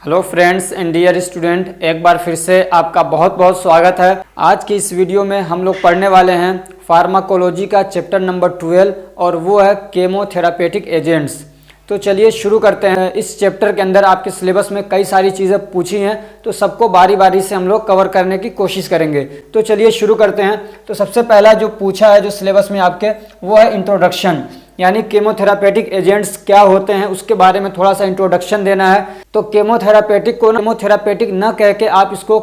Hello friends and dear student, एक बार फिर से आपका बहुत बहुत स्वागत है। आज की इस वीडियो में हम लोग पढ़ने वाले हैं फार्माकोलॉजी का चैप्टर नंबर 12 और वो है केमोथेरापेटिक एजेंट्स। तो चलिए शुरू करते हैं। इस चैप्टर के अंदर आपके सिलेबस में कई सारी चीज़ें पूछी हैं, तो सबको बारी बारी से हम लोग कवर करने की कोशिश करेंगे। तो चलिए शुरू करते हैं। तो सबसे पहला जो पूछा है जो सिलेबस में आपके, वो है इंट्रोडक्शन, यानी केमोथेरापेटिक एजेंट्स क्या होते हैं उसके बारे में थोड़ा सा इंट्रोडक्शन देना है। तो केमोथेरापेटिक को केमोथेरापेटिक न कह के आप इसको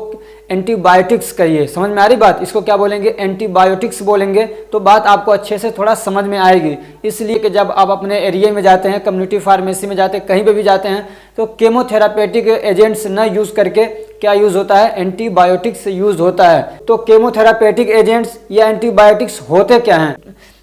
एंटीबायोटिक्स कहिए। समझ में आ रही बात? इसको क्या बोलेंगे? एंटीबायोटिक्स बोलेंगे, तो बात आपको अच्छे से थोड़ा समझ में आएगी। इसलिए कि जब आप अपने एरिया में जाते हैं, कम्युनिटी फार्मेसी में जाते हैं, कहीं पे भी जाते हैं, तो केमोथेरापेटिक एजेंट्स न यूज़ करके क्या यूज़ होता है? एंटीबायोटिक्स यूज़ होता है। तो केमोथेरापेटिक एजेंट्स या एंटीबायोटिक्स होते क्या हैं?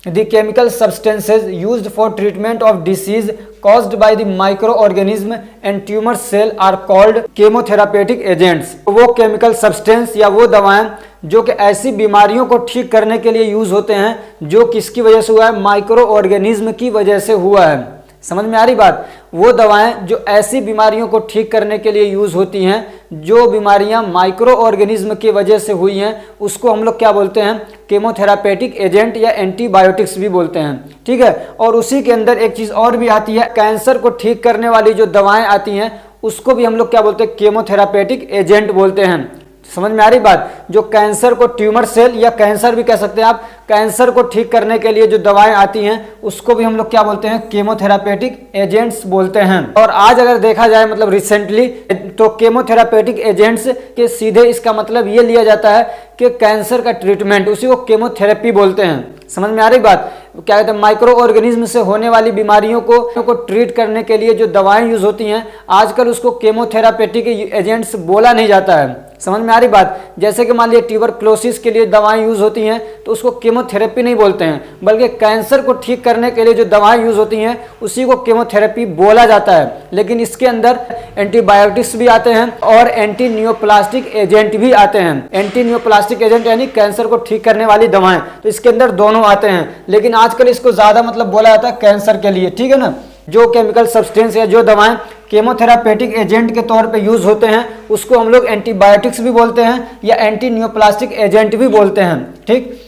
The chemical substances used for treatment of disease caused by the microorganism and tumor cell are called chemotherapeutic agents। वो केमिकल सब्सटेंस या वो दवाएं जो कि ऐसी बीमारियों को ठीक करने के लिए यूज होते हैं जो किसकी वजह से हुआ है? माइक्रो ऑर्गेनिज्म की वजह से हुआ है। समझ में आ रही बात? वो दवाएं जो ऐसी बीमारियों को ठीक करने के लिए यूज होती हैं जो बीमारियां माइक्रो ऑर्गेनिज्म की वजह से हुई हैं, उसको हम लोग क्या बोलते हैं? केमोथेरापेटिक एजेंट या एंटीबायोटिक्स भी बोलते हैं। ठीक है। और उसी के अंदर एक चीज और भी आती है, कैंसर को ठीक करने वाली जो दवाएं आती हैं उसको भी हम लोग क्या बोलते हैं? केमोथेरापेटिक एजेंट बोलते हैं। समझ में आ रही बात? जो कैंसर को, ट्यूमर सेल या कैंसर भी कह सकते हैं आप, कैंसर को ठीक करने के लिए जो दवाएं आती हैं उसको भी हम लोग क्या बोलते हैं? केमोथेरापेटिक एजेंट्स बोलते हैं। और आज अगर देखा जाए मतलब रिसेंटली, तो केमोथेरापेटिक एजेंट्स के सीधे इसका मतलब ये लिया जाता है कि कैंसर का ट्रीटमेंट, उसी को केमोथेरेपी बोलते हैं। समझ में आ रही बात? क्या कहते हैं? माइक्रो ऑर्गेनिज्म से होने वाली बीमारियों को ट्रीट करने के लिए जो दवाएं यूज होती हैं आजकल उसको केमोथेरापेटिक एजेंट्स बोला नहीं जाता है। समझ में आ रही बात? जैसे कि मान लिया ट्यूबरक्लोसिस के लिए दवाएं यूज होती हैं तो उसको केमोथेरेपी नहीं बोलते हैं, बल्कि कैंसर को ठीक करने के लिए जो दवाएं यूज होती हैं उसी को केमोथेरेपी बोला जाता है। लेकिन इसके अंदर एंटीबायोटिक्स भी आते हैं और एंटी नियोप्लास्टिक एजेंट भी आते हैं। एंटी नियोप्लास्टिक एजेंट यानी कैंसर को ठीक करने वाली दवाएं, तो इसके अंदर दोनों आते हैं। लेकिन आजकल इसको ज्यादा मतलब बोला जाता है कैंसर के लिए। ठीक है ना? जो केमिकल सब्सटेंस या जो दवाएं केमोथेरापेटिक एजेंट के तौर पे यूज होते हैं उसको हम लोग एंटीबायोटिक्स भी बोलते हैं या एंटी नियोप्लास्टिक एजेंट भी बोलते हैं। ठीक।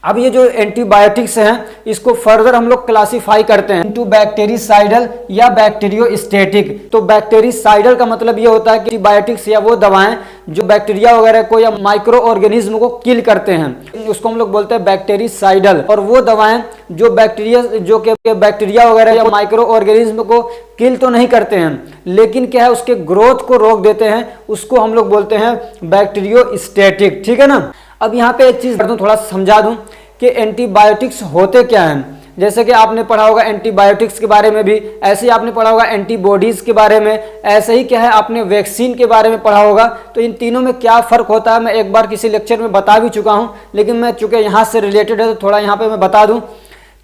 अब ये जो एंटीबायोटिक्स हैं इसको फर्दर हम लोग क्लासिफाई करते हैं इनटू बैक्टीरिसाइडल या बैक्टीरियोस्टेटिक। तो बैक्टीरिसाइडल का मतलब ये होता है कि एंटीबायोटिक्स या वो दवाएं जो बैक्टीरिया वगैरह को या माइक्रो ऑर्गेनिज्म को किल करते हैं उसको हम लोग बोलते हैं बैक्टीरिसाइडल। और वो दवाएं जो बैक्टीरिया वगैरह या माइक्रो ऑर्गेनिज्म को किल तो नहीं करते हैं लेकिन क्या है, उसके ग्रोथ को रोक देते हैं, उसको हम लोग बोलते हैं बैक्टीरियोस्टेटिक। ठीक है ना? अब यहाँ पे एक चीज थोड़ा समझा दूं कि एंटीबायोटिक्स होते क्या हैं। जैसे कि आपने पढ़ा होगा एंटीबायोटिक्स के बारे में भी, ऐसे ही आपने पढ़ा होगा एंटीबॉडीज के बारे में, ऐसे ही क्या है आपने वैक्सीन के बारे में पढ़ा होगा। तो इन तीनों में क्या फर्क होता है मैं एक बार किसी लेक्चर में बता भी चुका हूं, लेकिन मैं चूंकि यहाँ से रिलेटेड है तो थोड़ा यहाँ पे मैं बता दूं।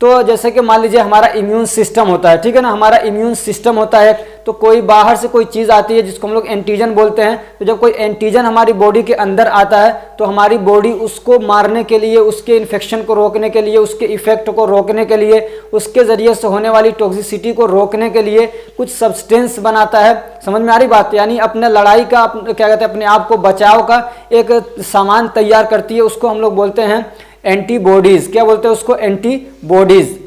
तो जैसे कि मान लीजिए हमारा इम्यून सिस्टम होता है। ठीक है ना? हमारा इम्यून सिस्टम होता है, तो कोई बाहर से कोई चीज़ आती है जिसको हम लोग एंटीजन बोलते हैं। तो जब कोई एंटीजन हमारी बॉडी के अंदर आता है तो हमारी बॉडी उसको मारने के लिए, उसके इन्फेक्शन को रोकने के लिए, उसके इफेक्ट को रोकने के लिए, उसके जरिए से होने वाली टॉक्सिसिटी को रोकने के लिए कुछ सब्सटेंस बनाता है। समझ में आ रही बात? यानी अपने लड़ाई का क्या कहते हैं, अपने आप को बचाव का एक सामान तैयार करती है, उसको हम लोग बोलते हैं एंटीबॉडीज। क्या बोलते हैं उसको? एंटीबॉडीज।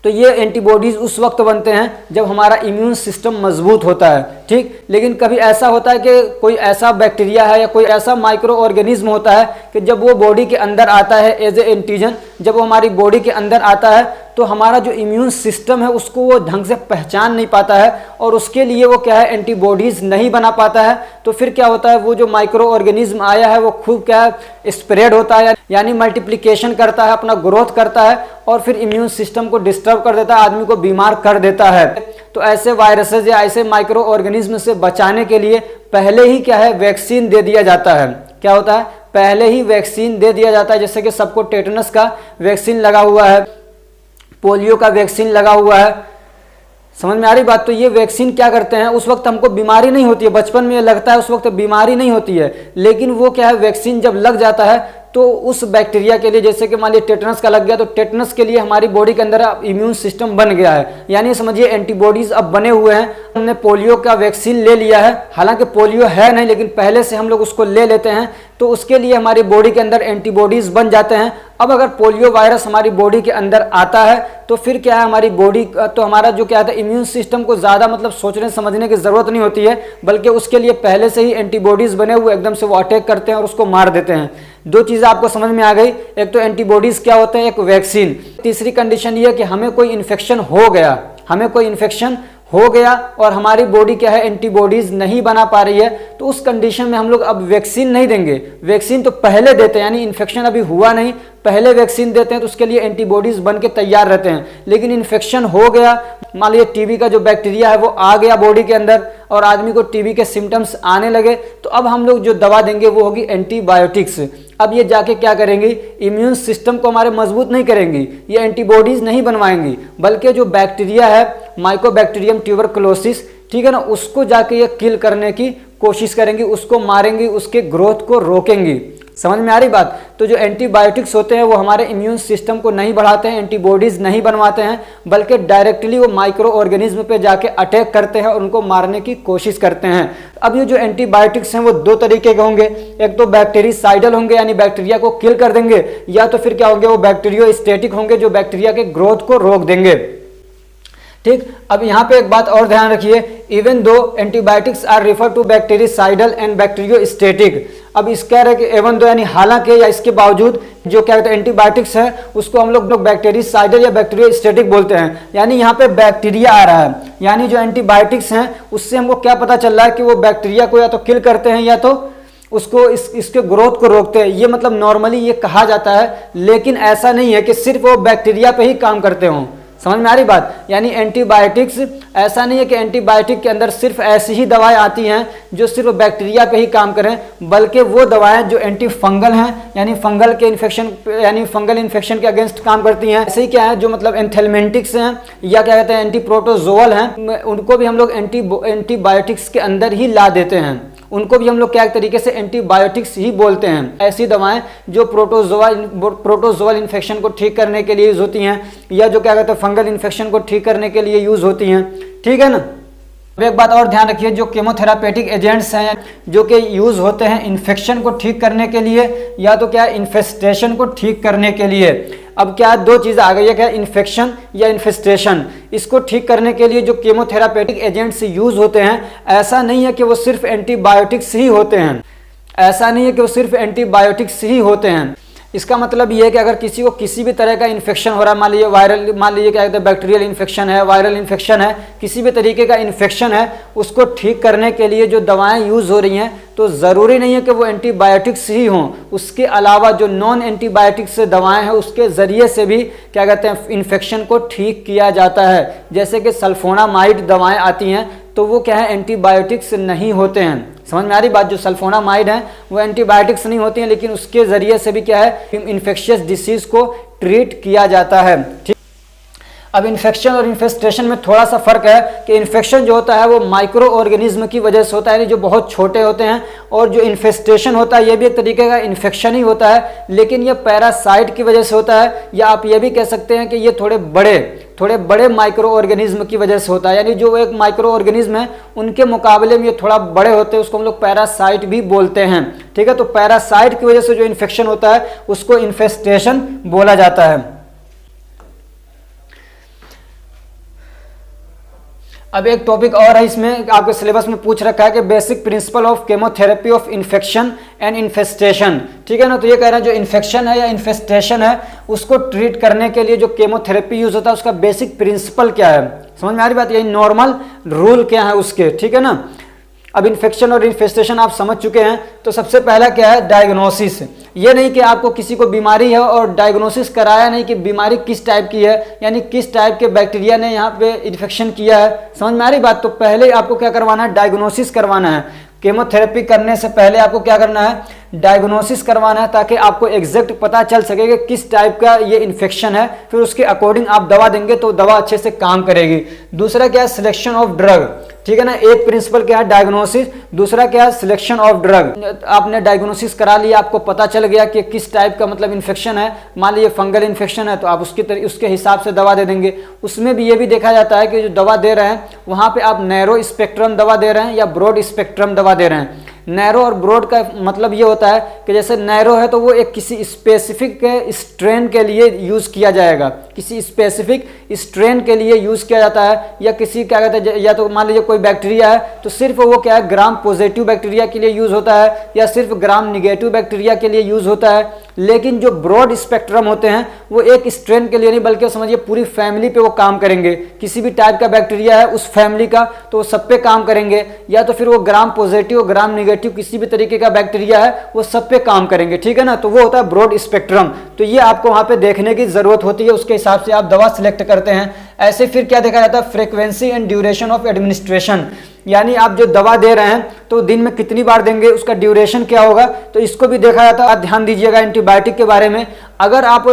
तो ये एंटीबॉडीज उस वक्त बनते हैं जब हमारा इम्यून सिस्टम मजबूत होता है। ठीक। लेकिन कभी ऐसा होता है कि कोई ऐसा बैक्टीरिया है या कोई ऐसा माइक्रो ऑर्गेनिज्म होता है कि जब वो बॉडी के अंदर आता है एज ए एंटीजन, जब वो हमारी बॉडी के अंदर आता है तो हमारा जो इम्यून सिस्टम है उसको वो ढंग से पहचान नहीं पाता है और उसके लिए वो क्या है, एंटीबॉडीज नहीं बना पाता है। तो फिर क्या होता है, वो जो माइक्रो ऑर्गेनिज्म आया है वो खूब क्या है, स्प्रेड होता है, यानी मल्टीप्लिकेशन करता है, अपना ग्रोथ करता है और फिर इम्यून सिस्टम को डिस्टर्ब कर देता है, आदमी को बीमार कर देता है। तो ऐसे वायरसेस या ऐसे माइक्रो ऑर्गेनिज्म से बचाने के लिए पहले ही क्या है, वैक्सीन दे दिया जाता है। क्या होता है? पहले ही वैक्सीन दे दिया जाता है। जैसे कि सबको टेटनस का वैक्सीन लगा हुआ है, पोलियो का वैक्सीन लगा हुआ है। समझ में आ रही बात? तो ये वैक्सीन क्या करते हैं, उस वक्त हमको बीमारी नहीं होती है, बचपन में लगता है उस वक्त बीमारी नहीं होती है, लेकिन वो क्या है, वैक्सीन जब लग जाता है तो उस बैक्टीरिया के लिए, जैसे कि मान लीजिए टेटनस का लग गया, तो टेटनस के लिए हमारी बॉडी के अंदर अब इम्यून सिस्टम बन गया है, यानी समझिए एंटीबॉडीज अब बने हुए हैं। हमने पोलियो का वैक्सीन ले लिया है, हालांकि पोलियो है नहीं लेकिन पहले से हम लोग उसको ले लेते हैं, तो उसके लिए हमारी बॉडी के अंदर एंटीबॉडीज बन जाते हैं। अब अगर पोलियो वायरस हमारी बॉडी के अंदर आता है तो फिर क्या है, हमारी बॉडी तो हमारा जो क्या है इम्यून सिस्टम को ज़्यादा मतलब सोचने समझने की ज़रूरत नहीं होती है, बल्कि उसके लिए पहले से ही एंटीबॉडीज़ बने हुए एकदम से वो अटैक करते हैं और उसको मार देते हैं। दो चीज़ें आपको समझ में आ गई, एक तो एंटीबॉडीज़ क्या होते हैं, एक वैक्सीन। तीसरी कंडीशन ये है कि हमें कोई इन्फेक्शन हो गया, हमें कोई इन्फेक्शन हो गया और हमारी बॉडी क्या है एंटीबॉडीज नहीं बना पा रही है, तो उस कंडीशन में हम लोग अब वैक्सीन नहीं देंगे। वैक्सीन तो पहले देते हैं, यानी इन्फेक्शन अभी हुआ नहीं, पहले वैक्सीन देते हैं तो उसके लिए एंटीबॉडीज बन के तैयार रहते हैं। लेकिन इन्फेक्शन हो गया, मान लीजिए टीबी का जो बैक्टीरिया है वो आ गया बॉडी के अंदर और आदमी को टीबी के सिम्टम्स आने लगे, तो अब हम लोग जो दवा देंगे वो होगी एंटीबायोटिक्स। अब ये जाके क्या करेंगी, इम्यून सिस्टम को हमारे मजबूत नहीं करेंगी, ये एंटीबॉडीज नहीं बनवाएंगी, बल्कि जो बैक्टीरिया है माइकोबैक्टीरियम ट्यूबरकुलोसिस, ठीक है ना, उसको जाके ये किल करने की कोशिश करेंगी, उसको मारेंगी, उसके ग्रोथ को रोकेंगी। समझ में आ रही बात। तो जो एंटीबायोटिक्स होते हैं वो हमारे इम्यून सिस्टम को नहीं बढ़ाते हैं, एंटीबॉडीज नहीं बनवाते हैं, बल्कि डायरेक्टली वो माइक्रो ऑर्गेनिज्म पे जाके अटैक करते हैं और उनको मारने की कोशिश करते हैं। अब ये जो एंटीबायोटिक्स हैं वो दो तरीके के होंगे, एक तो बैक्टीरिसाइडल होंगे यानी बैक्टीरिया को किल कर देंगे, या तो फिर क्या होंगे वो बैक्टीरियोस्टेटिक होंगे जो बैक्टीरिया के ग्रोथ को रोक देंगे। ठीक, अब यहाँ पे एक बात और ध्यान रखिए, even though antibiotics are refer to bactericidal and bacteriostatic. अब इसका है कि एवन दो यानी हालांकि या इसके बावजूद जो क्या कहते हैं एंटीबायोटिक्स है उसको हम लोग बैक्टीरिसाइडल या बैक्टीरियोस्टेटिक बोलते हैं, यानी यहाँ पे बैक्टीरिया आ रहा है, यानी जो एंटीबायोटिक्स हैं उससे हमको क्या पता चल रहा है कि वो बैक्टीरिया को या तो किल करते हैं या तो उसको इसके ग्रोथ को रोकते हैं। ये मतलब नॉर्मली ये कहा जाता है, लेकिन ऐसा नहीं है कि सिर्फ वो बैक्टीरिया पे ही काम करते हों। समझ में आ रही बात। यानी एंटीबायोटिक्स ऐसा नहीं है कि एंटीबायोटिक के अंदर सिर्फ ऐसी ही दवाएं आती हैं जो सिर्फ बैक्टीरिया पे ही काम करें, बल्कि वो दवाएं जो एंटी फंगल हैं यानी फंगल के इन्फेक्शन यानी फंगल इन्फेक्शन के अगेंस्ट काम करती हैं। ऐसे ही क्या है जो मतलब एंथेलमेंटिक्स हैं या क्या कहते हैं एंटी प्रोटोजोअल हैं, उनको भी हम लोग एंटीबायोटिक्स के अंदर ही ला देते हैं, उनको भी हम लोग क्या एक तरीके से एंटीबायोटिक्स ही बोलते हैं। ऐसी दवाएं जो प्रोटोजोअल इन्फेक्शन को ठीक करने के लिए यूज होती हैं या जो क्या कहते हैं फंगल इन्फेक्शन को ठीक करने के लिए यूज होती हैं। ठीक है ना। अब एक बात और ध्यान रखिए, जो केमोथेरापेटिक एजेंट्स हैं जो कि यूज होते हैं इन्फेक्शन को ठीक करने के लिए या तो क्या इन्फेस्टेशन को ठीक करने के लिए। अब क्या दो चीज़ आ गई है, क्या इन्फेक्शन या इन्फेस्टेशन। इसको ठीक करने के लिए जो केमोथेरापेटिक एजेंट्स यूज होते हैं, ऐसा नहीं है कि वो सिर्फ एंटीबायोटिक्स ही होते हैं, ऐसा नहीं है कि वो सिर्फ एंटीबायोटिक्स ही होते हैं। इसका मतलब ये है कि अगर किसी को किसी भी तरह का इन्फेक्शन हो रहा है, मान लीजिए वायरल, मान लीजिए क्या कहते हैं बैक्टीरियल इन्फेक्शन है, वायरल इन्फेक्शन है, किसी भी तरीके का इन्फेक्शन है, उसको ठीक करने के लिए जो दवाएं यूज हो रही हैं तो ज़रूरी नहीं है कि वो एंटीबायोटिक्स ही हों, उसके अलावा जो नॉन एंटीबायोटिक्स दवाएं हैं उसके ज़रिए से भी क्या कहते हैं इन्फेक्शन को ठीक किया जाता है। जैसे कि सल्फोनामाइड दवाएँ आती हैं तो वो क्या है एंटीबायोटिक्स नहीं होते हैं। समझ में आ रही बात। जो सल्फोनामाइड है वो एंटीबायोटिक्स नहीं होती हैं, लेकिन उसके ज़रिए से भी क्या है इन्फेक्शियस डिसीज़ को ट्रीट किया जाता है। ठीक। अब इन्फेक्शन और इन्फेस्टेशन में थोड़ा सा फर्क है कि इन्फेक्शन जो होता है वो माइक्रो ऑर्गेनिज्म की वजह से होता है, यानी जो बहुत छोटे होते हैं, और जो इन्फेस्टेशन होता है ये भी एक तरीके का इन्फेक्शन ही होता है, लेकिन ये पैरासाइट की वजह से होता है, या आप ये भी कह सकते हैं कि ये थोड़े बड़े माइक्रो ऑर्गेनिज्म की वजह से होता है। यानी जो एक माइक्रो ऑर्गेनिज्म है उनके मुकाबले में ये थोड़ा बड़े होते हैं, उसको हम लोग पैरासाइट भी बोलते हैं। ठीक है। तो पैरासाइट की वजह से जो इन्फेक्शन होता है उसको इन्फेस्टेशन बोला जाता है। अब एक टॉपिक और है, इसमें आपके सिलेबस में पूछ रखा है कि basic principle of chemotherapy of infection and infestation. ठीक है ना। तो ये कह रहे हैं जो इन्फेक्शन है या इन्फेस्टेशन है उसको ट्रीट करने के लिए जो केमोथेरेपी यूज होता है उसका बेसिक प्रिंसिपल क्या है। समझ में आ रही बात। यही नॉर्मल रूल क्या है उसके। ठीक है ना। अब इन्फेक्शन और इन्फेस्टेशन आप समझ चुके हैं, तो सबसे पहला क्या है डायग्नोसिस। ये नहीं कि आपको किसी को बीमारी है और डायग्नोसिस कराया नहीं कि बीमारी किस टाइप की है, यानी किस टाइप के बैक्टीरिया ने यहाँ पे इन्फेक्शन किया है। समझ में आ रही बात। तो पहले आपको क्या करवाना है, डायग्नोसिस करवाना है। केमोथेरेपी करने से पहले आपको क्या करना है, डायग्नोसिस करवाना है, ताकि आपको एग्जैक्ट पता चल सके कि किस टाइप का ये इन्फेक्शन है, फिर उसके अकॉर्डिंग आप दवा देंगे तो दवा अच्छे से काम करेगी। दूसरा क्या है सिलेक्शन ऑफ ड्रग। ठीक है ना। एक प्रिंसिपल क्या है, डायग्नोसिस, दूसरा क्या है, सिलेक्शन ऑफ ड्रग। आपने डायग्नोसिस करा लिया, आपको पता चल गया कि किस टाइप का मतलब इन्फेक्शन है, मान लीजिए फंगल इन्फेक्शन है, तो आप उसके हिसाब से दवा दे देंगे। उसमें भी ये भी देखा जाता है कि जो दवा दे रहे हैं वहाँ पे आप नैरो स्पेक्ट्रम दवा दे रहे हैं या ब्रॉड स्पेक्ट्रम दवा दे रहे हैं। नैरो और ब्रॉड का मतलब ये होता है कि जैसे नैरो है तो वो एक किसी स्पेसिफिक स्ट्रेन के लिए यूज़ किया जाएगा, किसी स्पेसिफिक स्ट्रेन के लिए यूज़ किया जाता है, या किसी क्या कहते हैं, या तो मान लीजिए कोई बैक्टीरिया है तो सिर्फ वो क्या है, ग्राम पॉजिटिव बैक्टीरिया के लिए यूज़ होता है या सिर्फ ग्राम निगेटिव बैक्टीरिया के लिए यूज़ होता है। लेकिन जो ब्रॉड स्पेक्ट्रम होते हैं वो एक स्ट्रेन के लिए नहीं बल्कि समझिए पूरी फैमिली पे वो काम करेंगे। किसी भी टाइप का बैक्टीरिया है उस फैमिली का तो वो सब पे काम करेंगे, या तो फिर वो ग्राम पॉजिटिव ग्राम निगेटिव किसी भी तरीके का बैक्टीरिया है वो सब पे काम करेंगे, ठीक है ना। तो वो होता है ब्रॉड स्पेक्ट्रम। तो ये आपको वहाँ पे देखने की जरूरत होती है, उसके हिसाब से आप दवा सिलेक्ट करते हैं। ऐसे फिर क्या देखा जाता है, frequency and duration of administration, यानी आप जो दवा दे रहे हैं तो दिन में कितनी बार देंगे, उसका ड्यूरेशन क्या होगा, तो इसको भी देखा जाता है। आप ध्यान दीजिएगा एंटीबायोटिक के बारे में। अगर आप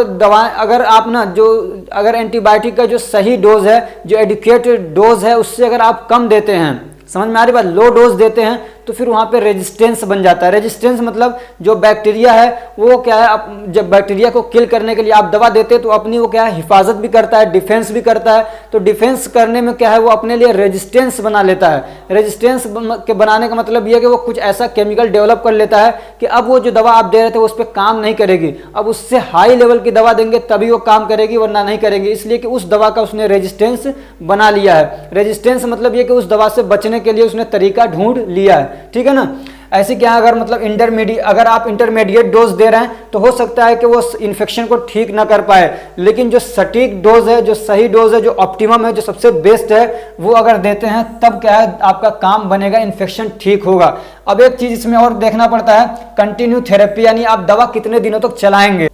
अगर एंटीबायोटिक का जो सही डोज है, जो एडुकेटेड डोज है, उससे अगर आप कम देते हैं, समझ में आ रही बात, लो डोज देते हैं तो फिर वहाँ पे रेजिस्टेंस बन जाता है। रेजिस्टेंस मतलब जो बैक्टीरिया है वो क्या है, जब बैक्टीरिया को किल करने के लिए आप दवा देते हैं तो अपनी वो क्या है, हिफाजत भी करता है, डिफेंस भी करता है। तो डिफेंस करने में क्या है, वो अपने लिए रेजिस्टेंस बना लेता है। रेजिस्टेंस के बनाने का मतलब ये है कि वो कुछ ऐसा केमिकल डेवलप कर लेता है कि अब वो जो दवा आप दे रहे थे उस पर काम नहीं करेगी, अब उससे हाई लेवल की दवा देंगे तभी वो काम करेगी, वरना नहीं करेगी, इसलिए कि उस दवा का उसने रेजिस्टेंस बना लिया है। रेजिस्टेंस मतलब ये कि उस दवा से बचने के लिए उसने तरीका ढूंढ लिया है, ठीक है ना। ऐसे क्या, अगर मतलब अगर आप इंटरमीडिएट डोज दे रहे हैं तो हो सकता है कि वो इन्फेक्शन को ठीक ना कर पाए, लेकिन जो सटीक डोज है, जो सही डोज है, जो ऑप्टिमम है, जो सबसे बेस्ट है, वो अगर देते हैं तब क्या है, आपका काम बनेगा, इन्फेक्शन ठीक होगा। अब एक चीज इसमें और देखना पड़ता है, कंटिन्यू थेरेपी, यानी आप दवा कितने दिनों तक चलाएंगे।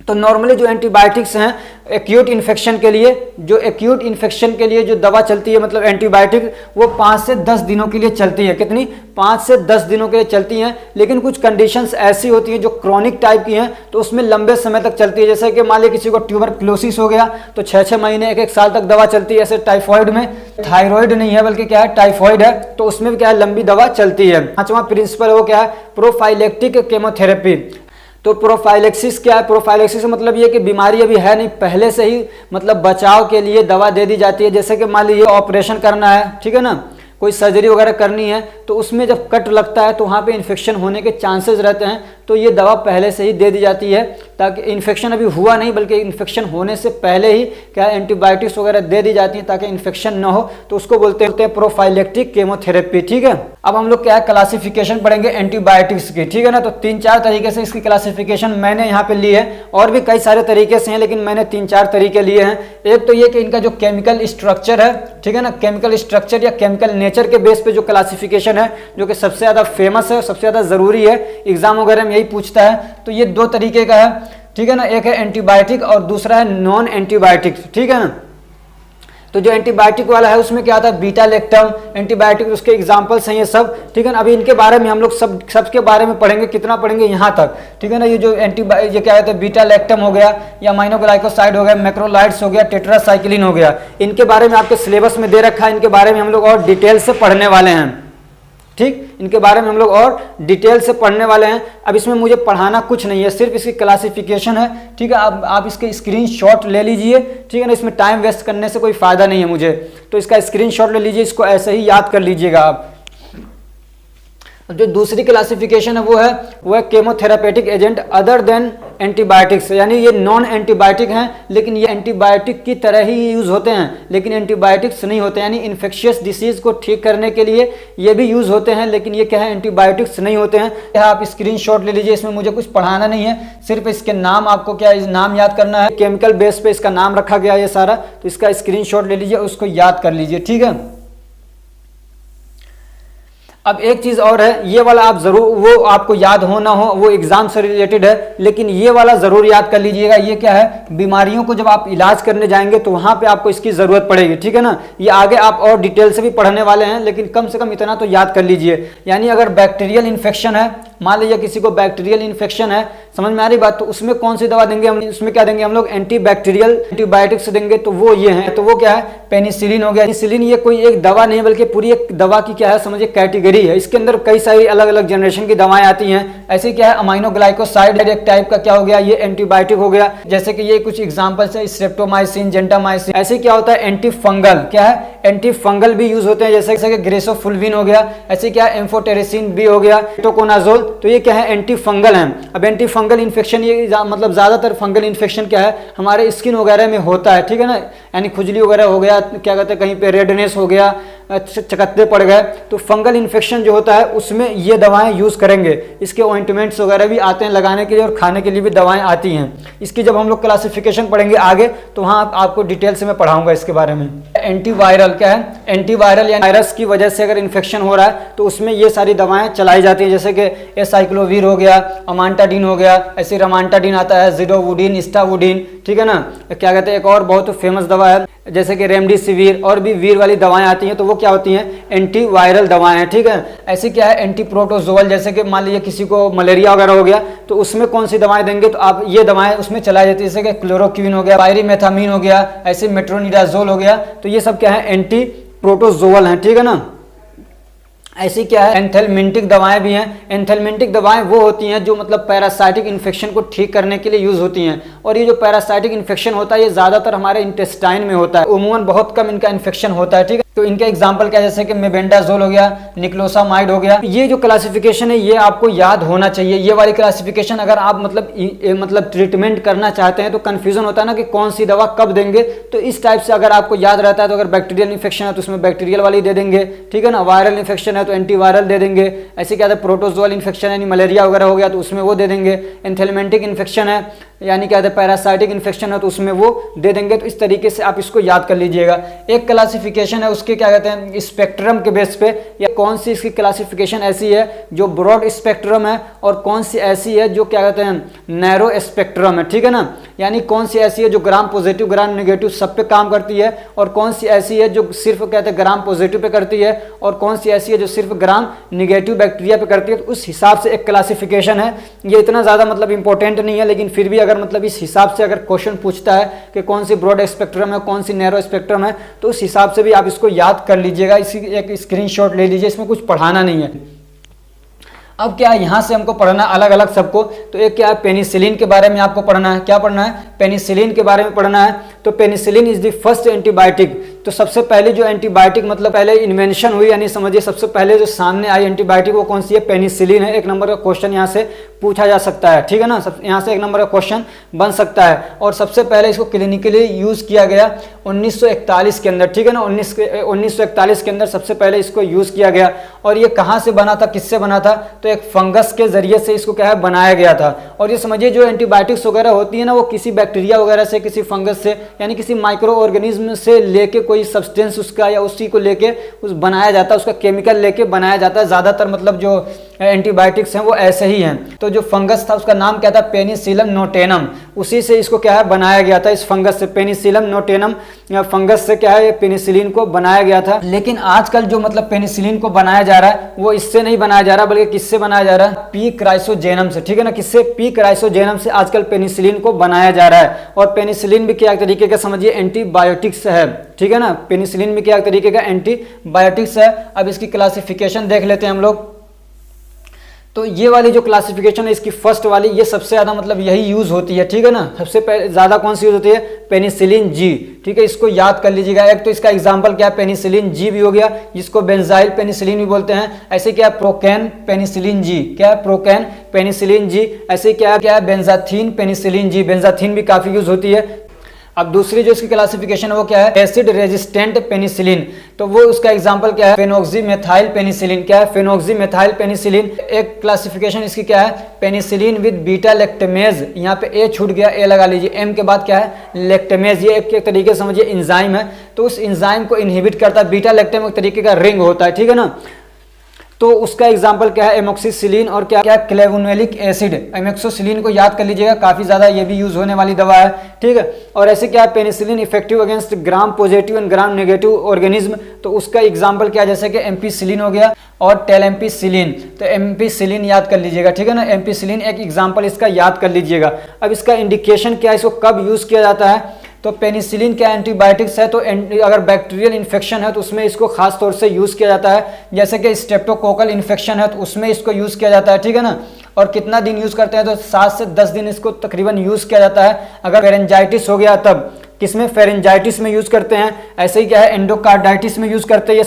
तो नॉर्मली जो एंटीबायोटिक्स हैं एक्यूट इन्फेक्शन के लिए, जो दवा चलती है मतलब एंटीबायोटिक, वो 5 से 10 दिनों के लिए चलती है। कितनी? 5 से 10 दिनों के लिए चलती हैं। लेकिन कुछ कंडीशंस ऐसी होती हैं जो क्रॉनिक टाइप की हैं तो उसमें लंबे समय तक चलती है। जैसे कि मान लीजिए किसी को ट्यूबरक्लोसिस हो गया तो 6-6 महीने 1-1 साल तक दवा चलती है। ऐसे टाइफॉइड में, थायराइड नहीं है बल्कि क्या है, टाइफॉइड है, तो उसमें भी क्या है, लंबी दवा चलती है। 5वां प्रिंसिपल वो क्या है, प्रोफाइलेक्टिक केमोथेरेपी। तो प्रोफाइलेक्सिस क्या है, प्रोफाइलेक्सिस मतलब ये कि बीमारी अभी है नहीं, पहले से ही मतलब बचाव के लिए दवा दे दी जाती है। जैसे कि मान लीजिए ऑपरेशन करना है, ठीक है ना, कोई सर्जरी वगैरह करनी है तो उसमें जब कट लगता है तो वहाँ पे इन्फेक्शन होने के चांसेस रहते हैं, तो ये दवा पहले से ही दे दी जाती है ताकि इन्फेक्शन अभी हुआ नहीं बल्कि इन्फेक्शन होने से पहले ही क्या एंटीबायोटिक्स वगैरह दे दी जाती हैं ताकि इन्फेक्शन ना हो, तो उसको बोलते हैं प्रोफाइलेक्टिक केमोथेरेपी, ठीक है। अब हम लोग क्या है, क्लासिफिकेशन पढ़ेंगे एंटीबायोटिक्स की, ठीक है ना। तो 3-4 तरीके से इसकी क्लासिफिकेशन मैंने यहाँ पे ली है, और भी कई सारे तरीके से हैं लेकिन मैंने 3-4 तरीके लिए हैं। एक तो ये कि इनका जो केमिकल स्ट्रक्चर है, ठीक है ना, केमिकल स्ट्रक्चर या केमिकल नेचर के बेस पे जो क्लासिफिकेशन है, जो कि सबसे ज़्यादा फेमस है, सबसे ज़्यादा ज़रूरी है, एग्जाम वगैरह में यही पूछता है। तो ये 2 तरीके का है, ठीक है ना, एक है एंटीबायोटिक और दूसरा है नॉन एंटीबायोटिक, ठीक है ना। तो जो एंटीबायोटिक वाला है उसमें क्या आता है, बीटा लैक्टम एंटीबायोटिक, उसके एग्जांपल्स हैं ये सब, ठीक है ना। अभी इनके बारे में हम लोग सबके बारे में पढ़ेंगे, कितना पढ़ेंगे यहाँ तक, ठीक है ना। ये जो ये क्या कहते हैं, बीटा लैक्टम हो गया या माइनोग्लाइकोसाइड हो गया, मैक्रोलाइड्स हो गया, टेट्रासाइक्लिन हो गया, इनके बारे में आपके सिलेबस में दे रखा है, इनके बारे में हम लोग और डिटेल से पढ़ने वाले हैं, ठीक, इनके बारे में हम लोग और डिटेल से पढ़ने वाले हैं। अब इसमें मुझे पढ़ाना कुछ नहीं है, सिर्फ इसकी क्लासिफिकेशन है, ठीक है। अब आप इसके स्क्रीनशॉट ले लीजिए, ठीक है ना, इसमें टाइम वेस्ट करने से कोई फायदा नहीं है मुझे, तो इसका स्क्रीनशॉट ले लीजिए, इसको ऐसे ही याद कर लीजिएगा आप। जो दूसरी क्लासिफिकेशन है वो है केमोथेरापेटिक एजेंट अदर देन एंटीबायोटिक्स, यानी ये नॉन एंटीबायोटिक हैं लेकिन ये एंटीबायोटिक की तरह ही यूज़ होते हैं लेकिन एंटीबायोटिक्स नहीं होते, यानी इन्फेक्शियस डिसीज़ को ठीक करने के लिए ये भी यूज़ होते हैं लेकिन ये क्या है, एंटीबायोटिक्स नहीं होते हैं। आप स्क्रीनशॉट ले लीजिए, इसमें मुझे कुछ पढ़ाना नहीं है, सिर्फ इसके नाम आपको क्या नाम याद करना है, केमिकल बेस पे इसका नाम रखा गया ये सारा, तो इसका स्क्रीनशॉट ले लीजिए, उसको याद कर लीजिए, ठीक है। अब एक चीज और है, ये वाला आप जरूर, वो आपको याद हो ना हो, वो एग्जाम से रिलेटेड है, लेकिन ये वाला जरूर याद कर लीजिएगा। ये क्या है, बीमारियों को जब आप इलाज करने जाएंगे तो वहां पे आपको इसकी जरूरत पड़ेगी, ठीक है ना। ये आगे आप और डिटेल से भी पढ़ने वाले हैं लेकिन कम से कम इतना तो याद कर लीजिए। यानी अगर बैक्टीरियल इन्फेक्शन है, मान लीजिए किसी को बैक्टीरियल इन्फेक्शन है, समझ में आ रही बात, तो उसमें कौन सी दवा देंगे हम, उसमें क्या देंगे हम लोग, एंटीबैक्टीरियल एंटीबायोटिक्स देंगे, तो वो ये है, तो वो क्या है, पेनिसिलिन हो गया। पेनिसिलिन ये कोई एक दवा नहीं बल्कि पूरी एक दवा की क्या है समझिए कैटेगरी है, इसके अंदर कई सारी अलग अलग जनरेशन की दवाएं आती हैं। ऐसे क्या है, अमाइनोग्लाइकोसाइड एक टाइप का क्या हो गया, ये एंटीबायोटिक हो गया, जैसे कि ये कुछ एग्जांपल्स है, स्ट्रेप्टोमाइसिन, जेंटामाइसिन। ऐसे क्या होता है, एंटी फंगल, क्या है, एंटी फंगल भी यूज होते हैं, जैसे कि ग्रेसोफुल्विन हो गया, ऐसे क्या है, एम्फोटेरेसिन भी हो गया, टोकोनाजोल, तो ये क्या है, एंटी फंगल है। अब एंटी फंगल इन्फेक्शन ये मतलब ज्यादातर फंगल इन्फेक्शन क्या है हमारे स्किन वगैरह में होता है, ठीक है ना, यानी खुजली वगैरह हो गया, क्या कहते हैं कहीं पे रेडनेस हो गया, चकत्ते पड़ गए, तो फंगल इन्फेक्शन जो होता है उसमें ये दवाएं यूज करेंगे। इसके ऑइंटमेंट्स वगैरह भी आते हैं लगाने के लिए और खाने के लिए भी दवाएं आती हैं। इसकी जब हम लोग क्लासिफिकेशन पढ़ेंगे आगे तो वहाँ आपको डिटेल से मैं पढ़ाऊंगा इसके बारे में। एंटीवायरल क्या है, एंटीवायरल या वायरस की वजह से अगर इन्फेक्शन हो रहा है तो उसमें ये सारी दवाएं चलाई जाती है, जैसे कि एसाइक्लोवीर हो गया, अमांटाडीन हो गया, ऐसे रमांटाडीन आता है, जिडोवुडीन, स्टावुडीन, ठीक है ना, क्या कहते हैं एक और बहुत फेमस दवा है जैसे कि रेमडेसिविर, और भी वीर वाली दवाएं आती हैं, तो वो क्या होती हैं, एंटीवायरल दवाएं हैं, ठीक है। ऐसे क्या है, एंटीप्रोटोजोल, जैसे कि मान लीजिए किसी को मलेरिया वगैरह हो गया तो उसमें कौन सी दवाएं देंगे, तो आप ये दवाएं उसमें चलाई जाती है, जैसे कि क्लोरोक्विन हो गया, पायरीमेथामीन हो गया, ऐसे मेट्रोनिडाजोल हो गया, तो ये सब क्या है, एंटी प्रोटोजोल हैं, ठीक है ना। ऐसी क्या है, एंथेलमिंटिक दवाएं भी हैं। एंथेलमिंटिक दवाएं वो होती हैं जो मतलब पैरासाइटिक इन्फेक्शन को ठीक करने के लिए यूज होती हैं, और ये जो पैरासाइटिक इन्फेक्शन होता है ये ज्यादातर हमारे इंटेस्टाइन में होता है, उमूमन बहुत कम इनका इन्फेक्शन होता है, ठीक है। तो इनके एग्जाम्पल क्या है, जैसे कि मेबेंडाजोल हो गया, निक्लोसामाइड हो गया। ये जो क्लासिफिकेशन है ये आपको याद होना चाहिए, ये वाली क्लासिफिकेशन अगर आप मतलब ट्रीटमेंट करना चाहते हैं तो कंफ्यूजन होता है ना कि कौन सी दवा कब देंगे, तो इस टाइप से अगर आपको याद रहता है तो अगर बैक्टीरियल इन्फेक्शन है तो उसमें बैक्टीरियल वाली दे देंगे, ठीक है ना, वायरल इन्फेक्शन है तो एंटीवायरल दे देंगे, ऐसे क्या है प्रोटोजोल इन्फेक्शन यानी मलेरिया वगैरह हो गया तो उसमें वो दे देंगे, एंथेलमेंटिक इन्फेक्शन है यानी क्या है पैरासाइटिक इन्फेक्शन है तो उसमें वो दे देंगे। तो इस तरीके से आप इसको याद कर लीजिएगा। एक क्लासिफिकेशन है उसके क्या कहते हैं स्पेक्ट्रम के बेस पे, या कौन सी इसकी क्लासिफिकेशन ऐसी है जो ब्रॉड स्पेक्ट्रम है और कौन सी ऐसी है जो क्या कहते हैं नैरो स्पेक्ट्रम है, ठीक है ना, यानी कौन सी ऐसी है जो ग्राम पॉजिटिव ग्राम नेगेटिव सब पे काम करती है और कौन सी ऐसी है जो सिर्फ कहते हैं ग्राम पॉजिटिव पे करती है और कौन सी ऐसी है जो सिर्फ ग्राम निगेटिव बैक्टीरिया पे करती है। तो उस हिसाब से एक क्लासिफिकेशन है, ये इतना ज़्यादा मतलब इंपॉर्टेंट नहीं है, लेकिन फिर भी अगर मतलब इस हिसाब से अगर क्वेश्चन पूछता है कि कौन सी ब्रॉड स्पेक्ट्रम है कौन सी नैरो स्पेक्ट्रम है तो उस हिसाब से भी आप इसको याद कर लीजिएगा। इसी एक स्क्रीनशॉट ले लीजिए, इसमें कुछ पढ़ाना नहीं है। अब क्या है यहाँ से हमको पढ़ना अलग अलग सबको, तो एक क्या है पेनिसिलिन के बारे में आपको पढ़ना है। क्या पढ़ना है, पेनिसिलिन के बारे में पढ़ना है। तो penicillin is the first antibiotic, तो सबसे पहले जो एंटीबायोटिक मतलब पहले इन्वेंशन हुई यानी समझिए सबसे पहले जो सामने आई एंटीबायोटिक वो कौन सी है, पेनिसिलिन है। एक नंबर का क्वेश्चन यहाँ से पूछा जा सकता है, ठीक है ना, यहाँ से एक नंबर का क्वेश्चन बन सकता है। और सबसे पहले इसको क्लिनिकली यूज किया गया 1941 के अंदर, ठीक है ना, 1941 के अंदर सबसे पहले इसको यूज किया गया। और ये कहाँ से बना था, किससे बना था, तो एक फंगस के जरिए से इसको क्या है बनाया गया था। और ये समझिए जो एंटीबायोटिक्स वगैरह होती है ना वो किसी बैक्टीरिया वगैरह से किसी फंगस से यानी किसी माइक्रो ऑर्गेनिज्म से लेके कोई सब्सटेंस उसका या उसी को लेके उस बनाया जाता है, उसका केमिकल लेके बनाया जाता है। ज़्यादातर मतलब जो एंटीबायोटिक्स हैं वो ऐसे ही हैं। तो जो फंगस था उसका नाम क्या था, पेनिसिलम नोटेनम, उसी से इसको क्या है बनाया गया था। इस फंगस से पेनिसिलम नोटेनम या फंगस से क्या है पेनिसिलिन को बनाया गया था। लेकिन आजकल जो मतलब पेनिसिलिन को बनाया जा रहा है वो इससे नहीं बनाया जा रहा बल्कि किससे बनाया जा रहा है, पी क्राइसोजेनम से, ठीक है ना, किससे, पी क्राइसोजेनम से आजकल पेनिसिलिन को बनाया जा रहा है। और पेनिसिलिन भी क्या तरीके का समझिए एंटीबायोटिक्स है, ठीक है ना, पेनिसिलिन भी क्या तरीके का एंटीबायोटिक्स है। अब इसकी क्लासिफिकेशन देख लेते हैं हम लोग। तो ये वाली जो क्लासिफिकेशन है इसकी फर्स्ट वाली ये सबसे ज़्यादा मतलब यही यूज़ होती है, ठीक है ना। सबसे ज़्यादा कौन सी यूज़ होती है, पेनिसिलिन जी, ठीक है, इसको याद कर लीजिएगा। एक तो इसका एग्जांपल क्या है, पेनिसिलिन जी भी हो गया जिसको बेंजाइल पेनिसिलिन भी बोलते हैं। ऐसे क्या है प्रोकैन पेनिसिलिन जी, क्या है प्रोकैन पेनिसिलिन जी। ऐसे क्या है बेंजाथीन पेनिसिलिन जी, बेंजाथीन भी काफ़ी यूज़ होती है। अब दूसरी जो इसकी क्लासिफिकेशन है वो क्या है, एसिड रेजिस्टेंट पेनिसिलिन, तो वो उसका एग्जांपल क्या है, फेनोक्सीमेथाइल पेनिसिलिन, क्या है फेनोक्सीमेथाइल पेनिसिलिन। एक क्लासिफिकेशन इसकी क्या है, पेनिसिलिन विद बीटा लैक्टेमेज, यहाँ पे ए छूट गया, ए लगा लीजिए, एम के बाद क्या है लैक्टेमेज, ये एक तरीके से समझिए इंजाइम है। तो उस इंजाइम को इनहिबिट करता है, बीटा लैक्टेम एक तरीके का रिंग होता है, ठीक है ना। तो उसका एग्जाम्पल क्या है, एमोक्सिसिलिन और क्या क्या क्लेवोनोलिक एसिड। एमोक्सिसिलिन को याद कर लीजिएगा, काफ़ी ज़्यादा ये भी यूज़ होने वाली दवा है, ठीक है। और ऐसे क्या है, penicillin effective against gram positive and gram negative organism, तो उसका एग्जाम्पल क्या है, जैसे कि एम्पिसिलिन हो गया और टेलेम्पिसिलिन। तो एम्पिसिलिन याद कर लीजिएगा, ठीक है ना, एम्पिसिलिन एक एग्जाम्पल इसका याद कर लीजिएगा। अब इसका इंडिकेशन क्या है, इसको कब यूज़ किया जाता है, तो पेनिसिलिन क्या एंटीबायोटिक्स है, तो अगर बैक्टीरियल इन्फेक्शन है तो उसमें इसको खास तौर से यूज़ किया जाता है, जैसे कि स्ट्रेप्टोकोकल इन्फेक्शन है तो उसमें इसको यूज़ किया जाता है, ठीक है ना। और कितना दिन यूज़ करते हैं, तो 7 से 10 दिन इसको तकरीबन यूज़ किया जाता है। अगर फेरेंजाइटिस हो गया तब, किसमें, फेरेंजाइटिस में यूज़ करते हैं। ऐसे ही क्या है, एंडोकार्डाइटिस में यूज़ करते हैं,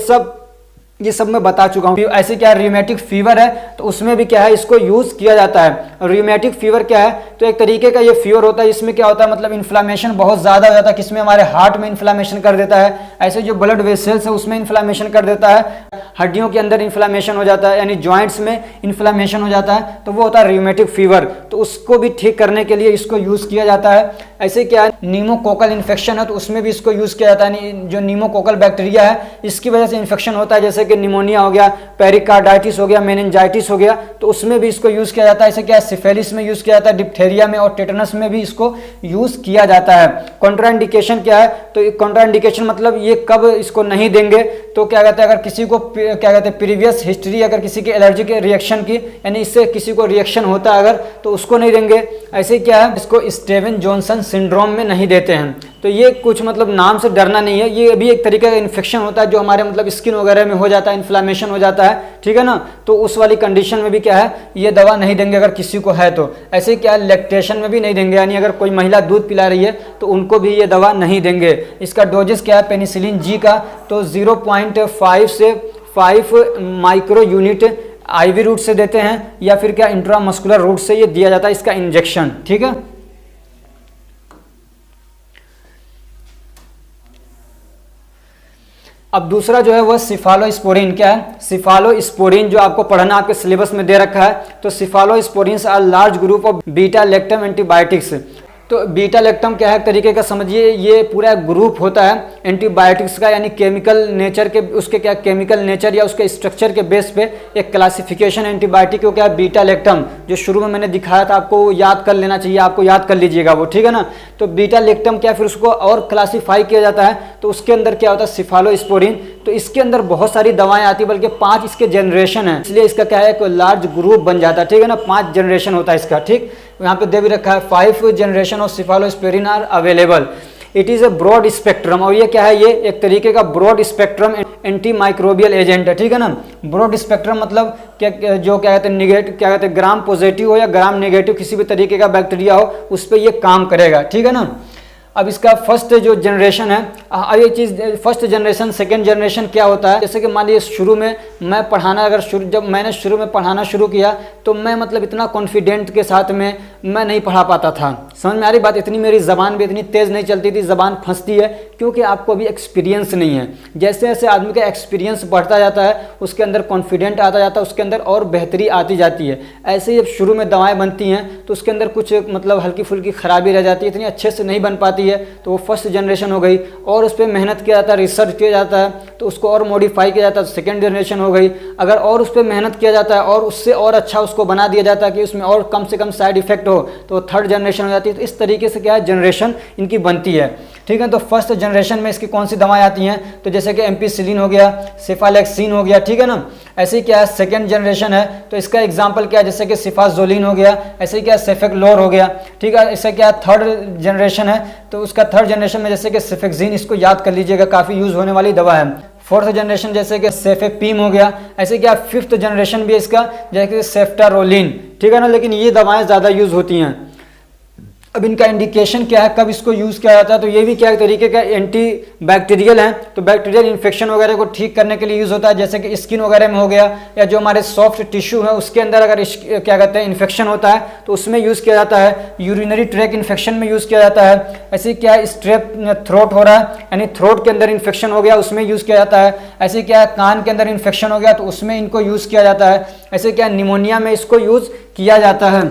ये सब मैं बता चुका हूँ। ऐसे क्या है, रियूमेटिक फीवर है तो उसमें भी क्या है, इसको यूज़ किया जाता है। रियूमेटिक फीवर क्या है, तो एक तरीके का ये फीवर होता है, इसमें क्या होता है, मतलब इन्फ्लामेशन बहुत ज़्यादा हो जाता है, किसमें, हमारे हार्ट में इन्फ्लामेशन कर देता है। ऐसे जो ब्लड वेसल्स है उसमें इन्फ्लामेशन कर देता है, हड्डियों के अंदर इन्फ्लामेशन हो जाता है, यानी जॉइंट्स में इन्फ्लामेशन हो जाता है, तो वो होता है रियूमेटिक फीवर। तो उसको भी ठीक करने के लिए इसको यूज़ किया जाता है। ऐसे क्या है, नीमोकोकल इन्फेक्शन है तो उसमें भी इसको यूज़ किया जाता है। जो नीमोकोकल बैक्टीरिया है इसकी वजह से इन्फेक्शन होता है, जैसे कि निमोनिया हो गया, पेरिकार्डाइटिस हो गया, मेनिंजाइटिस हो गया, तो उसमें भी इसको यूज़ किया जाता है। ऐसे क्या है, सिफेलिस में यूज़ किया जाता है, डिप्थेरिया में और टेटनस में भी इसको यूज़ किया जाता है। कॉन्ट्राइंडिकेशन क्या है, तो कॉन्ट्राइंडिकेशन मतलब ये कब इसको नहीं देंगे, तो क्या कहते हैं, अगर किसी को क्या कहते हैं, प्रीवियस हिस्ट्री अगर किसी की एलर्जी के रिएक्शन की, यानी इससे किसी को रिएक्शन होता है अगर, तो उसको नहीं देंगे। ऐसे क्या है, इसको स्टीवन जॉनसन सिंड्रोम में नहीं देते हैं। तो ये कुछ मतलब नाम से डरना नहीं है, ये भी एक तरीके का इन्फेक्शन होता है जो हमारे मतलब स्किन वगैरह में हो जाता है, इन्फ्लामेशन हो जाता है, ठीक है ना। तो उस वाली कंडीशन में भी क्या है, ये दवा नहीं देंगे अगर किसी को है तो। ऐसे क्या है, लैक्टेशन में भी नहीं देंगे, यानी अगर कोई महिला दूध पिला रही है तो उनको भी ये दवा नहीं देंगे। इसका डोजेस क्या है, पेनिसिलिन जी का तो 0.5 से 5 माइक्रो यूनिट आईवी रूट से देते हैं, या फिर क्या इंट्रामस्कुलर रूट से ये दिया जाता है, इसका इंजेक्शन, ठीक है। अब दूसरा जो है वह सिफालोस्पोरिन। क्या है, सिफालोस्पोरिन जो आपको पढ़ना आपके सिलेबस में दे रखा है। तो cephalosporin are large group of beta lactam antibiotics. तो बीटा लैक्टम क्या है, तरीके का समझिए, ये पूरा ग्रुप होता है एंटीबायोटिक्स का, यानी केमिकल नेचर के, उसके क्या केमिकल नेचर या उसके स्ट्रक्चर के बेस पे एक क्लासिफिकेशन एंटीबायोटिक को क्या है, बीटा लैक्टम, जो शुरू में मैंने दिखाया था आपको याद कर लेना चाहिए, आपको याद कर लीजिएगा वो, ठीक है ना। तो बीटा लैक्टम क्या, फिर उसको और क्लासीफाई किया जाता है, तो उसके अंदर क्या होता है, सिफालोस्पोरिन। तो इसके अंदर बहुत सारी दवाएं आती है, बल्कि 5 इसके जनरेशन है, इसलिए इसका क्या है, एक लार्ज ग्रुप बन जाता है, ठीक है ना। 5 जनरेशन होता है इसका, ठीक। यहाँ पे दे भी रखा है 5 generation of cephalosporin are available. It is a broad spectrum, और ये क्या है, ये एक तरीके का broad spectrum antimicrobial agent है, ठीक है ना। ब्रॉड स्पेक्ट्रम मतलब क्या, जो क्या कहते हैं निगेटिव, क्या कहते हैं ग्राम पॉजिटिव हो या ग्राम नेगेटिव किसी भी तरीके का बैक्टीरिया हो, उस पर ये काम करेगा, ठीक है ना। अब इसका फर्स्ट जो जनरेशन है, अब ये चीज़ फर्स्ट जनरेशन सेकेंड जनरेशन क्या होता है, जैसे कि मान लीजिए शुरू में मैं पढ़ाना, अगर जब मैंने शुरू में पढ़ाना शुरू किया तो मैं मतलब इतना कॉन्फिडेंट के साथ में मैं नहीं पढ़ा पाता था, समझ में आ रही बात, इतनी मेरी ज़बान भी इतनी तेज़ नहीं चलती थी, ज़बान फंसती है क्योंकि आपको अभी एक्सपीरियंस नहीं है। जैसे जैसे आदमी का एक्सपीरियंस बढ़ता जाता है, उसके अंदर कॉन्फिडेंट आता जाता है, उसके अंदर और बेहतरी आती जाती है। ऐसे ही जब शुरू में दवाएँ बनती हैं तो उसके अंदर कुछ मतलब हल्की फुल्की खराबी रह जाती है, इतनी अच्छे से नहीं बन पाती है, तो वो फर्स्ट जनरेशन हो गई। और उस पर मेहनत किया जाता है, रिसर्च किया जाता है, तो उसको और मॉडिफाई किया जाता है, सेकेंड जनरेशन हो गई। अगर और उस पर मेहनत किया जाता है और उससे और अच्छा उसको बना दिया जाता है कि उसमें और कम से कम साइड इफेक्ट हो, तो थर्ड जनरेशन हो जाती है। तो इस तरीके से क्या है, जनरेशन इनकी बनती है, ठीक है। तो फर्स्ट जनरेशन में इसकी कौन सी दवाएं आती हैं, तो जैसे कि एम्पिसिलिन हो गया, सेफालेक्सिन हो गया, ठीक है ना। ऐसे ही क्या है, सेकेंड जनरेशन है, तो इसका एग्जाम्पल क्या है, जैसे कि सिफाजोलिन हो गया, ऐसे ही क्या सेफेक्लोर हो गया, ठीक है। इससे क्या थर्ड जनरेशन है, तो उसका थर्ड जनरेशन में जैसे कि सेफेक्सिन, इसको याद कर लीजिएगा, काफ़ी यूज़ होने वाली दवा है। फोर्थ जनरेशन जैसे कि सेफेपीम हो गया, ऐसे क्या फिफ्थ जनरेशन भी है इसका, जैसे कि सेफ्टारोलिन, ठीक है ना। लेकिन ये दवाएं ज़्यादा यूज़ होती हैं। अब इनका इंडिकेशन क्या है, कब इसको यूज़ किया जाता है, तो ये भी क्या एक तरीके का एंटी बैक्टीरियल है, तो बैक्टीरियल इन्फेक्शन वगैरह को ठीक करने के लिए यूज़ होता है, जैसे कि स्किन वगैरह में हो गया, या जो हमारे सॉफ्ट टिश्यू है उसके अंदर अगर क्या कहते हैं इन्फेक्शन होता है तो उसमें यूज़ किया जाता है। यूरिनरी ट्रैक इन्फेक्शन में यूज़ किया जाता है। ऐसे क्या है, स्ट्रेप थ्रोट हो रहा है, यानी थ्रोट के अंदर इन्फेक्शन हो गया, उसमें यूज़ किया जाता है। ऐसे क्या है, कान के अंदर इन्फेक्शन हो गया तो उसमें इनको यूज़ किया जाता है। ऐसे क्या निमोनिया में इसको यूज़ किया जाता है।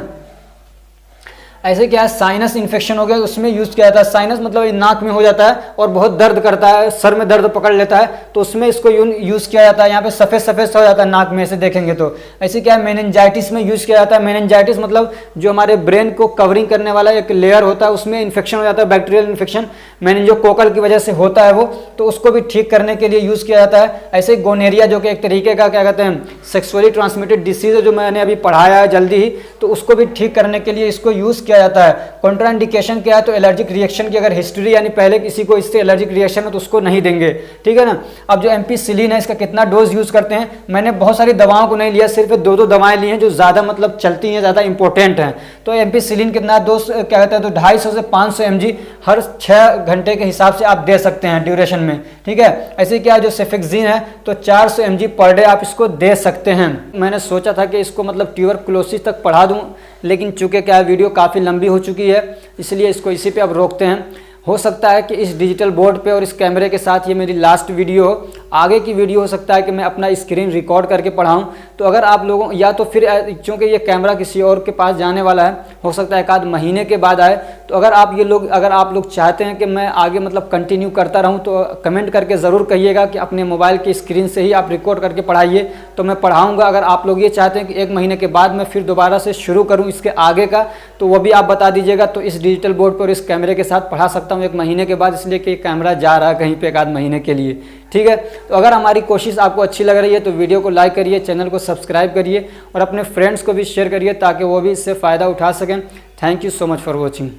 ऐसे क्या है, साइनस इन्फेक्शन हो गया उसमें यूज़ किया जाता है। साइनस मतलब नाक में हो जाता है और बहुत दर्द करता है, सर में दर्द पकड़ लेता है, तो उसमें इसको यूज़ किया जाता है। यहाँ पे सफ़ेद सफ़ेद सा हो जाता है नाक में, ऐसे देखेंगे तो। ऐसे क्या है, मेनिंजाइटिस में यूज़ किया जाता है। मेनिंजाइटिस मतलब जो हमारे ब्रेन को कवरिंग करने वाला एक लेयर होता है, उसमें इन्फेक्शन हो जाता है, बैक्टीरियल इन्फेक्शन मेनिंजोकोकल की वजह से होता है वो, तो उसको भी ठीक करने के लिए यूज़ किया जाता है। ऐसे गोनेरिया जो कि एक तरीके का क्या कहते हैं सेक्सुअली ट्रांसमिटेड डिसीज है, जो मैंने अभी पढ़ाया है जल्दी ही, तो उसको भी ठीक करने के लिए इसको यूज़ किया जाता है। कॉन्ट्राइंडिकेशन क्या है, तो एलर्जिक रिएक्शन की अगर हिस्ट्री यानी पहले किसी को इससे एलर्जिक रिएक्शन है तो उसको नहीं देंगे, ठीक है ना। अब जो एम्पीसिलिन है, इसका कितना डोज यूज़ करते हैं, मैंने बहुत सारी दवाओं को नहीं लिया, सिर्फ 2 दवाएं ली हैं जो ज़्यादा मतलब चलती हैं, ज़्यादा इंपॉर्टेंट हैं। तो एम्पीसिलिन कितना डोज क्या कहते हैं, तो 250 से 500 mg हर 6 घंटे के हिसाब से आप दे सकते हैं ड्यूरेशन में, ठीक है। ऐसे क्या जो सेफेक्सिन है, तो 400 mg पर डे आप इसको दे सकते हैं। मैंने सोचा था कि इसको मतलब ट्यूबरकुलोसिस तक पढ़ा दूं, लेकिन चूंकि क्या वीडियो काफ़ी लंबी हो चुकी है, इसलिए इसको इसी पे अब रोकते हैं। हो सकता है कि इस डिजिटल बोर्ड पे और इस कैमरे के साथ ये मेरी लास्ट वीडियो हो। आगे की वीडियो हो सकता है कि मैं अपना स्क्रीन रिकॉर्ड करके पढ़ाऊं। तो अगर आप लोगों, या तो फिर चूँकि ये कैमरा किसी और के पास जाने वाला है, हो सकता है 1 महीने के बाद आए, तो अगर आप लोग चाहते हैं कि मैं आगे मतलब कंटिन्यू करता रहूं, तो कमेंट करके ज़रूर कहिएगा कि अपने मोबाइल की स्क्रीन से ही आप रिकॉर्ड करके पढ़ाइए, तो मैं पढ़ाऊँगा। अगर आप लोग ये चाहते हैं कि 1 महीने के बाद मैं फिर दोबारा से शुरू करूँ इसके आगे का, तो वो भी आप बता दीजिएगा। तो इस डिजिटल बोर्ड पर इस कैमरे के साथ पढ़ा सकता हूँ 1 महीने के बाद, इसलिए कि कैमरा जा रहा है कहीं पे 1 महीने के लिए, ठीक है। तो अगर हमारी कोशिश आपको अच्छी लग रही है तो वीडियो को लाइक करिए, चैनल को सब्सक्राइब करिए और अपने फ्रेंड्स को भी शेयर करिए ताकि वो भी इससे फ़ायदा उठा सकें। Thank you so much for watching.